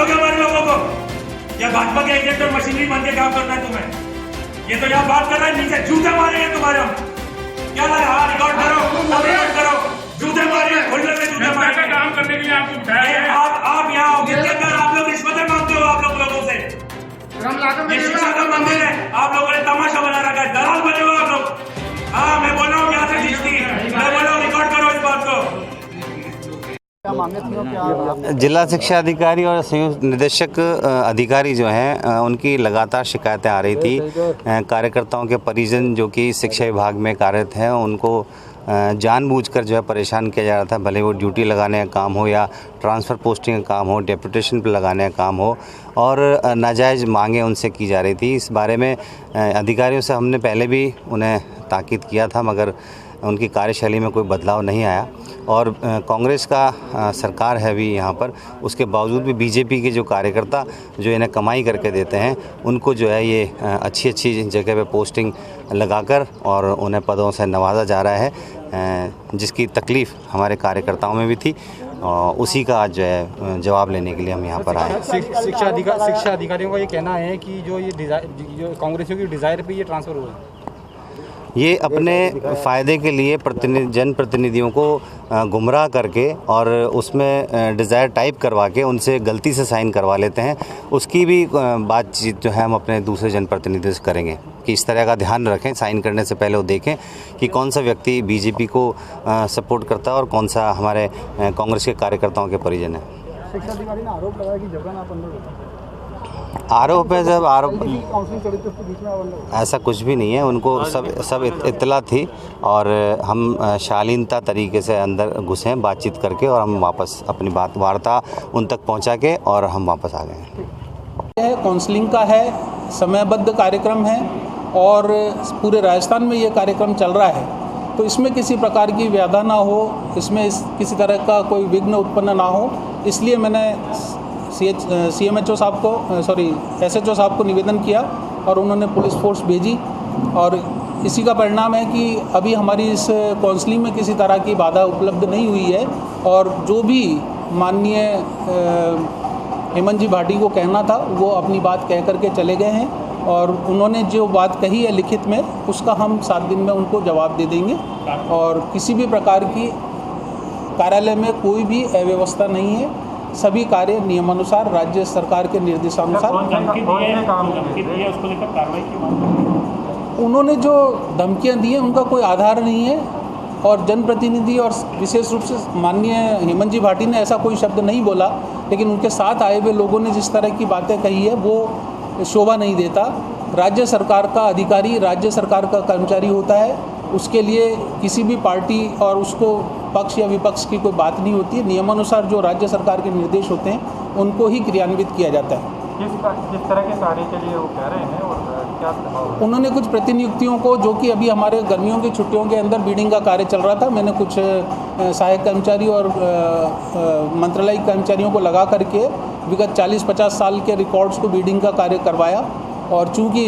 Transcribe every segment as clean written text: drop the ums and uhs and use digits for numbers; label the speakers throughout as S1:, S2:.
S1: हमारे लोगों को या भाजपा के एजेंट और मशीनरी बन के काम करना है तुम्हें? ये तो यहाँ बात कर रहा है, नीचे जूते मारेंगे तुम्हारे हम। क्या लगा? हाँ, रिकॉर्ड करो, जूते मारिए, खुले में जूते मारिए। काम करने के लिए आपको बिठाया। आप यहाँ ऑफिस के अंदर आप लोग रिश्वतें मांगते हो आप लोगों से। ये शिक्षा का मंदिर है, आप लोगों ने तमाशा बना रखा है, दलाल बने हो आप लोग। हाँ, मैं बोल रहा हूँ यहाँ से खींचती है, मैं बोल रहा हूँ रिकॉर्ड करो इस बात को।
S2: जिला शिक्षा अधिकारी और संयुक्त निदेशक अधिकारी जो हैं उनकी लगातार शिकायतें आ रही थी। कार्यकर्ताओं के परिजन जो कि शिक्षा विभाग में कार्यरत हैं उनको जानबूझकर जो है परेशान किया जा रहा था, भले वो ड्यूटी लगाने का काम हो या ट्रांसफ़र पोस्टिंग का काम हो, डेपुटेशन पर लगाने का काम हो, और नाजायज़ मांगें उनसे की जा रही थी। इस बारे में अधिकारियों से हमने पहले भी उन्हें ताकीद किया था, मगर उनकी कार्यशैली में कोई बदलाव नहीं आया। और कांग्रेस का सरकार है अभी यहाँ पर, उसके बावजूद भी बीजेपी के जो कार्यकर्ता जो इन्हें कमाई करके देते हैं उनको जो है ये अच्छी जगह पे पोस्टिंग लगाकर और उन्हें पदों से नवाजा जा रहा है, जिसकी तकलीफ़ हमारे कार्यकर्ताओं में भी थी। और उसी का आज जो है जवाब लेने के लिए हम यहाँ पर आए।
S3: शिक्षा अधिकारियों का ये कहना है कि जो कांग्रेसियों की डिज़ायर पे ये ट्रांसफ़र हुआ है,
S2: ये अपने फ़ायदे के लिए जनप्रतिनिधियों को गुमराह करके और उसमें डिज़ायर टाइप करवा के उनसे गलती से साइन करवा लेते हैं। उसकी भी बातचीत जो है हम अपने दूसरे जनप्रतिनिधियों से करेंगे कि इस तरह का ध्यान रखें, साइन करने से पहले वो देखें कि कौन सा व्यक्ति बीजेपी को सपोर्ट करता है और कौन सा हमारे कांग्रेस के कार्यकर्ताओं के परिजन है।
S3: शिक्षा अधिकारी ने आरोप लगाया कि जबरन आप अंदर
S2: आरोप है, जब आरोप ऐसा कुछ भी नहीं है, उनको सब इत्तला थी और हम शालीनता तरीके से अंदर घुसे बातचीत करके और हम वापस अपनी वार्ता उन तक पहुंचा के और हम वापस आ गए।
S4: यह काउंसलिंग का है, समयबद्ध कार्यक्रम है और पूरे राजस्थान में ये कार्यक्रम चल रहा है, तो इसमें किसी प्रकार की व्याधा ना हो, इसमें किसी तरह का कोई विघ्न उत्पन्न ना हो, इसलिए मैंने SHO साहब को निवेदन किया और उन्होंने पुलिस फोर्स भेजी। और इसी का परिणाम है कि अभी हमारी इस काउंसलिंग में किसी तरह की बाधा उपलब्ध नहीं हुई है। और जो भी माननीय हेमंत जी भाटी को कहना था वो अपनी बात कह करके चले गए हैं, और उन्होंने जो बात कही है लिखित में उसका हम 7 दिन में उनको जवाब दे देंगे। और किसी भी प्रकार की कार्यालय में कोई भी अव्यवस्था नहीं है, सभी कार्य नियमानुसार राज्य सरकार के निर्देशानुसार। उन्होंने जो धमकियां दी हैं उनका कोई आधार नहीं है, और जनप्रतिनिधि और विशेष रूप से माननीय हेमंत जी भाटी ने ऐसा कोई शब्द नहीं बोला, लेकिन उनके साथ आए हुए लोगों ने जिस तरह की बातें कही है वो शोभा नहीं देता। राज्य सरकार का अधिकारी राज्य सरकार का कर्मचारी होता है, उसके लिए किसी भी पार्टी और उसको पक्ष या विपक्ष की कोई बात नहीं होती है। नियमानुसार जो राज्य सरकार के निर्देश होते हैं उनको ही क्रियान्वित किया जाता है।
S3: किस तरह के कार्य के लिए वो कह रहे हैं और क्या
S4: उन्होंने कुछ प्रतिनियुक्तियों को, जो कि अभी हमारे गर्मियों की छुट्टियों के अंदर बीडिंग का कार्य चल रहा था, मैंने कुछ सहायक कर्मचारी और मंत्रालय कर्मचारियों को लगा करके विगत 40-50 साल के रिकॉर्ड्स को बीडिंग का कार्य करवाया। और चूँकि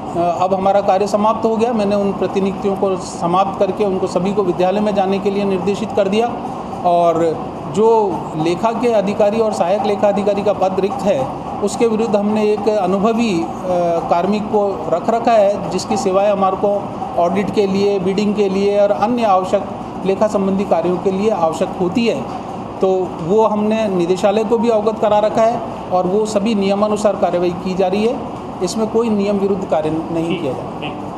S4: अब हमारा कार्य समाप्त हो गया, मैंने उन प्रतिनियुक्तियों को समाप्त करके उनको सभी को विद्यालय में जाने के लिए निर्देशित कर दिया। और जो लेखा के अधिकारी और सहायक लेखा अधिकारी का पद रिक्त है उसके विरुद्ध हमने एक अनुभवी कार्मिक को रख रखा है, जिसकी सेवाएं हमारे को ऑडिट के लिए, बिडिंग के लिए और अन्य आवश्यक लेखा संबंधी कार्यों के लिए आवश्यक होती है। तो वो हमने निदेशालय को भी अवगत करा रखा है और वो सभी नियमानुसार कार्रवाई की जा रही है। इसमें कोई नियम विरुद्ध कार्य नहीं किया जा रहा है।